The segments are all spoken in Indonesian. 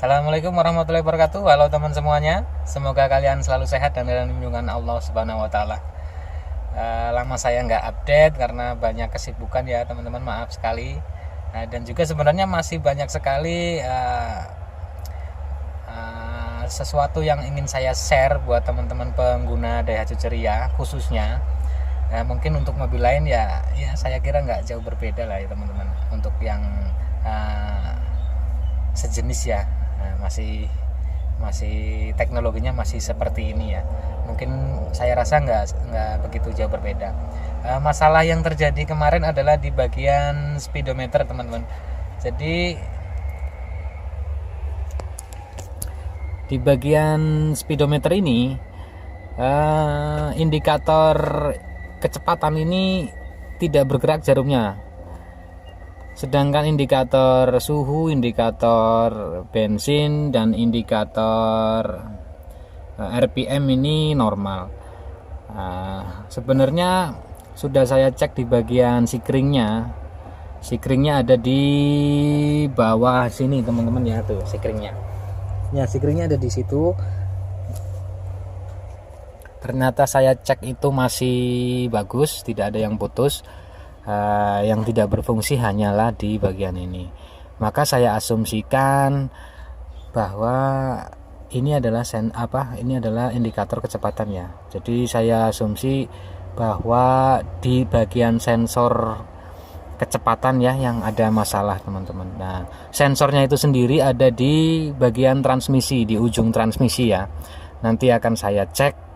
Assalamualaikum warahmatullahi wabarakatuh. Halo teman semuanya. Semoga kalian selalu sehat dan dalam lindungan Allah Subhanahu wa taala. Lama saya nggak update karena banyak kesibukan ya teman-teman, maaf sekali. Dan juga sebenarnya masih banyak sekali sesuatu yang ingin saya share buat teman-teman pengguna Daihatsu Ceria khususnya. Mungkin untuk mobil lain ya saya kira nggak jauh berbeda lah ya teman-teman. Untuk yang sejenis ya, masih teknologinya masih seperti ini ya. Mungkin saya rasa nggak begitu jauh berbeda. Masalah yang terjadi kemarin adalah di bagian speedometer teman-teman. Jadi di bagian speedometer ini indikator kecepatan ini tidak bergerak jarumnya, sedangkan indikator suhu, indikator bensin, dan indikator RPM ini normal. Sebenarnya sudah saya cek di bagian sikringnya ada di bawah sini teman-teman ya, tuh sikringnya ada di situ. Ternyata saya cek itu masih bagus, tidak ada yang putus. Yang tidak berfungsi hanyalah di bagian ini. Maka saya asumsikan bahwa ini adalah indikator kecepatan ya. Jadi saya asumsi bahwa di bagian sensor kecepatan ya yang ada masalah teman-teman. Nah, sensornya itu sendiri ada di bagian transmisi, di ujung transmisi ya. Nanti akan saya cek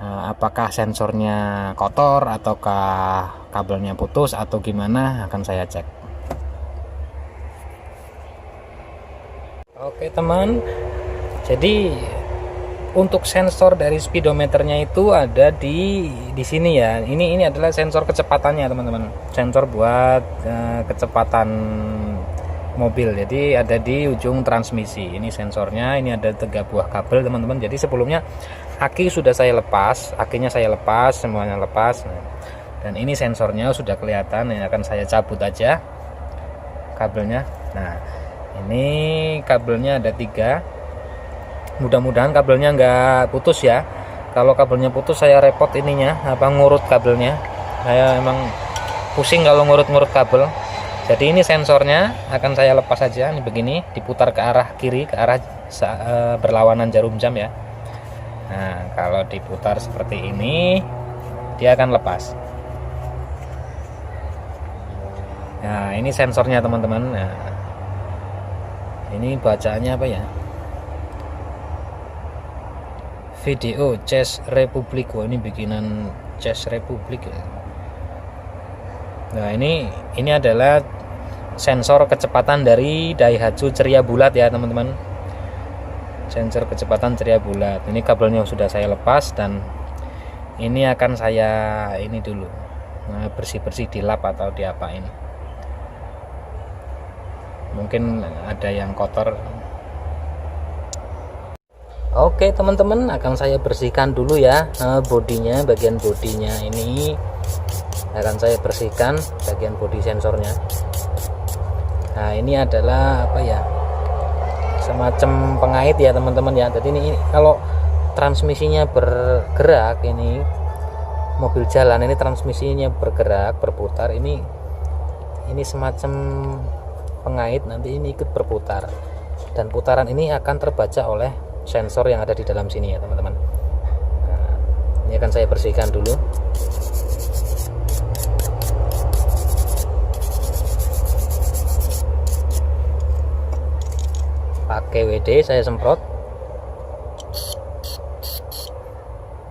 apakah sensornya kotor ataukah kabelnya putus atau gimana, akan saya cek. Oke teman, jadi untuk sensor dari speedometernya itu ada di sini ya. Ini adalah sensor kecepatannya teman-teman, sensor buat kecepatan mobil. Jadi ada di ujung transmisi. Ini sensornya, ini ada 3 buah kabel teman-teman. Jadi sebelumnya aki sudah saya lepas, akinya saya lepas, semuanya lepas. Dan ini sensornya sudah kelihatan, ini akan saya cabut aja kabelnya. Nah, ini kabelnya ada 3. Mudah-mudahan kabelnya nggak putus ya. Kalau kabelnya putus saya repot ininya, ngurut kabelnya. Saya emang pusing kalau ngurut-ngurut kabel. Jadi ini sensornya akan saya lepas aja, ini begini, diputar ke arah kiri, ke arah berlawanan jarum jam ya. Nah, kalau diputar seperti ini, dia akan lepas. Nah, ini sensornya teman-teman. Nah, ini bacaannya apa ya? Video Chess Republic. Wah, ini bikinan Chess Republic ya. Nah, ini adalah sensor kecepatan dari Daihatsu Ceria bulat ya teman-teman. Sensor kecepatan ceria bulat. Ini kabelnya sudah saya lepas dan ini akan saya ini dulu bersih-bersih dilap atau diapain. Mungkin ada yang kotor. Oke teman-teman, akan saya bersihkan dulu ya bodinya, bagian bodinya ini akan saya bersihkan, bagian bodi sensornya. Nah, ini adalah apa ya, semacam pengait ya teman-teman ya. Jadi ini kalau transmisinya bergerak, ini mobil jalan ini transmisinya bergerak, berputar, ini semacam pengait, nanti ini ikut berputar dan putaran ini akan terbaca oleh sensor yang ada di dalam sini ya teman-teman. Nah, ini akan saya bersihkan dulu. Pakai WD saya semprot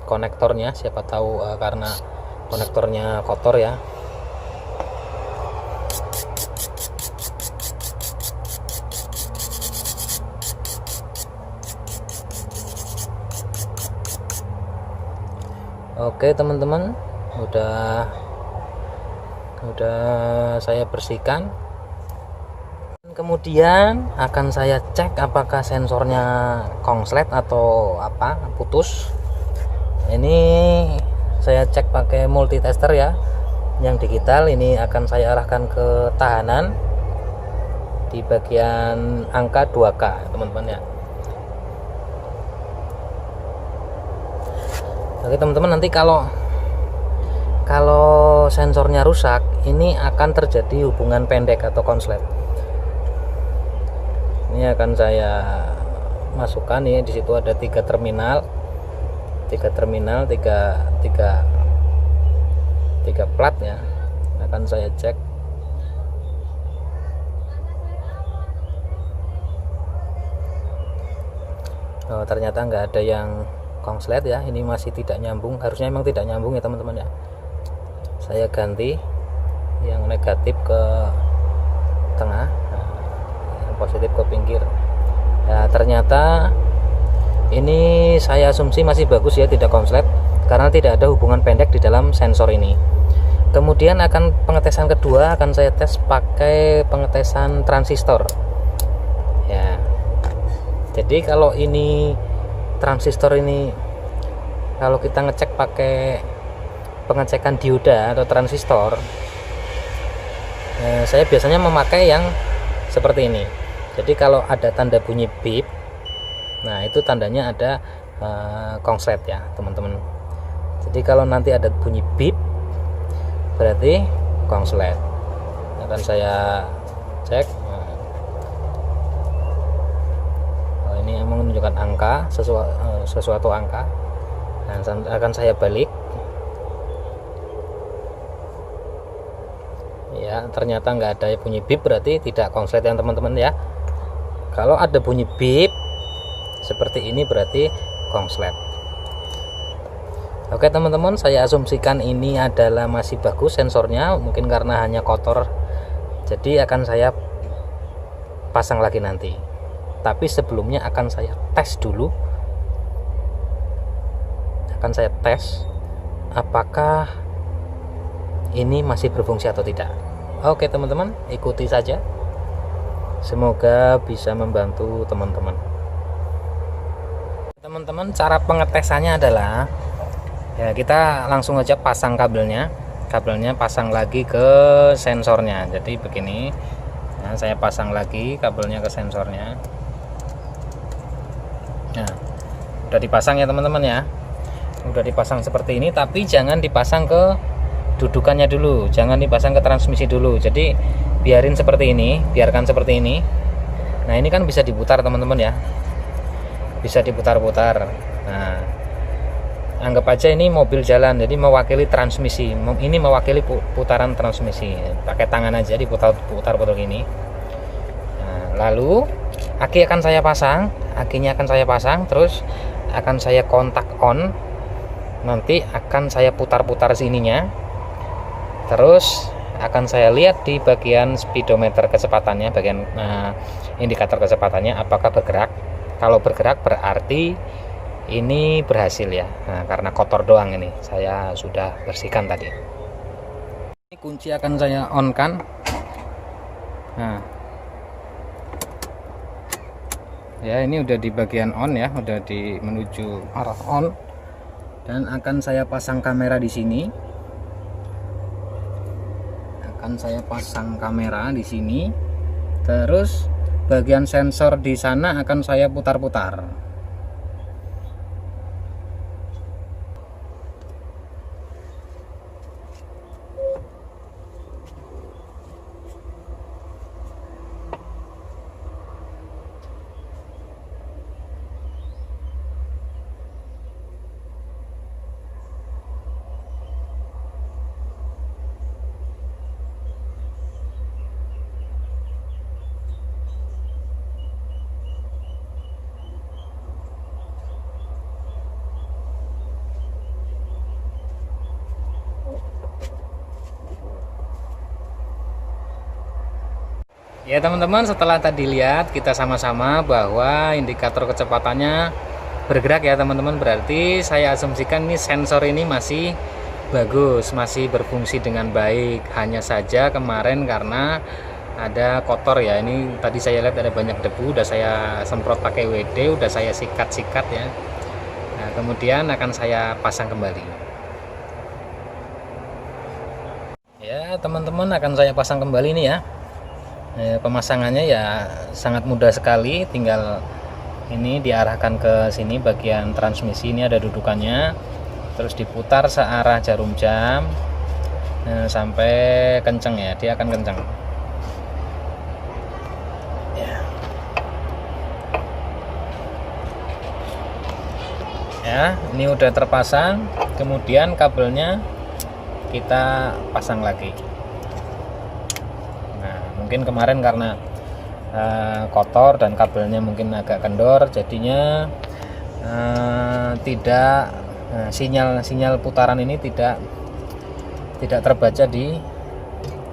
konektornya, siapa tahu karena konektornya kotor ya. Oke teman-teman, udah saya bersihkan. Kemudian akan saya cek apakah sensornya kongslet atau apa, putus. Ini saya cek pakai multitester ya, yang digital. Ini akan saya arahkan ke tahanan. di bagian angka 2K teman-teman ya. Oke teman-teman, nanti kalau sensornya rusak, ini akan terjadi hubungan pendek atau konslet. Ini akan saya masukkan nih, di situ ada tiga terminal, tiga plat ya. Akan saya cek. Oh, ternyata nggak ada yang konslet ya, ini masih tidak nyambung, harusnya memang tidak nyambung ya teman-teman ya. Saya ganti yang negatif ke tengah, yang positif ke pinggir. Ya, ternyata ini saya asumsi masih bagus ya, tidak konslet karena tidak ada hubungan pendek di dalam sensor ini. Kemudian akan pengetesan kedua, akan saya tes pakai pengetesan transistor ya. Jadi kalau ini transistor ini, kalau kita ngecek pakai pengecekan dioda atau transistor, saya biasanya memakai yang seperti ini. Jadi kalau ada tanda bunyi bip, nah itu tandanya ada konslet ya teman-teman. Jadi kalau nanti ada bunyi bip, berarti konslet. Akan saya cek. Ini menunjukkan angka, sesuatu angka. Nah, akan saya balik ya. Ternyata nggak ada bunyi bip, berarti tidak konslet ya teman-teman ya. Kalau ada bunyi bip seperti ini berarti konslet. Oke teman-teman, saya asumsikan ini adalah masih bagus sensornya, mungkin karena hanya kotor, jadi akan saya pasang lagi nanti. Tapi sebelumnya akan saya tes dulu, akan saya tes apakah ini masih berfungsi atau tidak. Oke teman-teman, ikuti saja, semoga bisa membantu teman-teman. Teman-teman, cara pengetesannya adalah ya, kita langsung aja pasang kabelnya pasang lagi ke sensornya. Jadi begini, nah, saya pasang lagi kabelnya ke sensornya. Nah, udah dipasang ya teman-teman ya, udah dipasang seperti ini, tapi jangan dipasang ke dudukannya dulu, jangan dipasang ke transmisi dulu. Jadi biarkan seperti ini. Nah, ini kan bisa diputar teman-teman ya, bisa diputar-putar. Nah, anggap aja ini mobil jalan, jadi mewakili transmisi, ini mewakili putaran transmisi. Pakai tangan aja diputar-putar gini. Nah, lalu akinya akan saya pasang, terus akan saya kontak on. Nanti akan saya putar-putar sininya, terus akan saya lihat di bagian speedometer kecepatannya, bagian indikator kecepatannya apakah bergerak. Kalau bergerak berarti ini berhasil ya. Nah, karena kotor doang, ini saya sudah bersihkan tadi. Ini kunci akan saya on kan. Nah ya, ini udah di bagian on ya, udah menuju arah on, dan akan saya pasang kamera di sini. Terus bagian sensor di sana akan saya putar-putar. Ya teman-teman, setelah tadi lihat kita sama-sama bahwa indikator kecepatannya bergerak ya teman-teman, berarti saya asumsikan ini sensor ini masih bagus, masih berfungsi dengan baik. Hanya saja kemarin karena ada kotor ya, ini tadi saya lihat ada banyak debu, udah saya semprot pakai WD, udah saya sikat-sikat ya. Nah, kemudian akan saya pasang kembali ya teman-teman, akan saya pasang kembali nih ya. Pemasangannya ya sangat mudah sekali, tinggal ini diarahkan ke sini bagian transmisi, ini ada dudukannya, terus diputar searah jarum jam sampai kenceng ya, dia akan kenceng ya. Ini udah terpasang, kemudian kabelnya kita pasang lagi. Nah, mungkin kemarin karena kotor dan kabelnya mungkin agak kendor, jadinya tidak sinyal putaran ini tidak terbaca di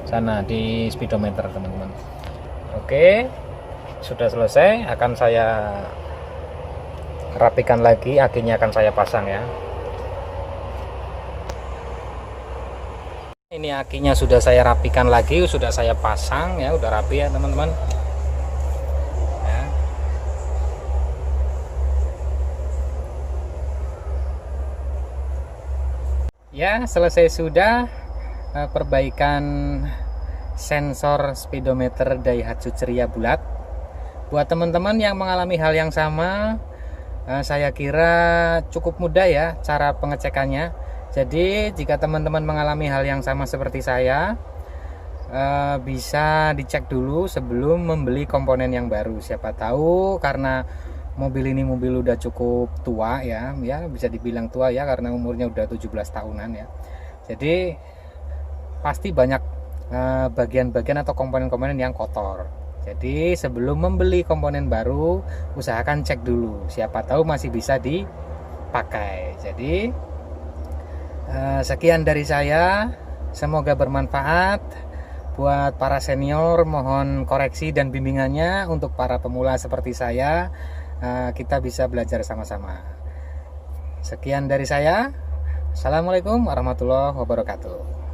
sana di speedometer, teman-teman. Oke, sudah selesai, akan saya rapikan lagi, akinya akan saya pasang ya. Ini akinya sudah saya rapikan lagi, sudah saya pasang ya, udah rapi ya teman-teman ya. Selesai sudah perbaikan sensor speedometer Daihatsu Ceria bulat. Buat teman-teman yang mengalami hal yang sama, saya kira cukup mudah ya cara pengecekannya. Jadi jika teman-teman mengalami hal yang sama seperti saya, bisa dicek dulu sebelum membeli komponen yang baru. Siapa tahu karena mobil ini mobil udah cukup tua ya bisa dibilang tua ya, karena umurnya udah 17 tahunan ya. Jadi pasti banyak bagian-bagian atau komponen-komponen yang kotor. Jadi sebelum membeli komponen baru, usahakan cek dulu, siapa tahu masih bisa dipakai. Jadi sekian dari saya, semoga bermanfaat. Buat para senior mohon koreksi dan bimbingannya, untuk para pemula seperti saya kita bisa belajar sama-sama. Sekian dari saya, assalamualaikum warahmatullahi wabarakatuh.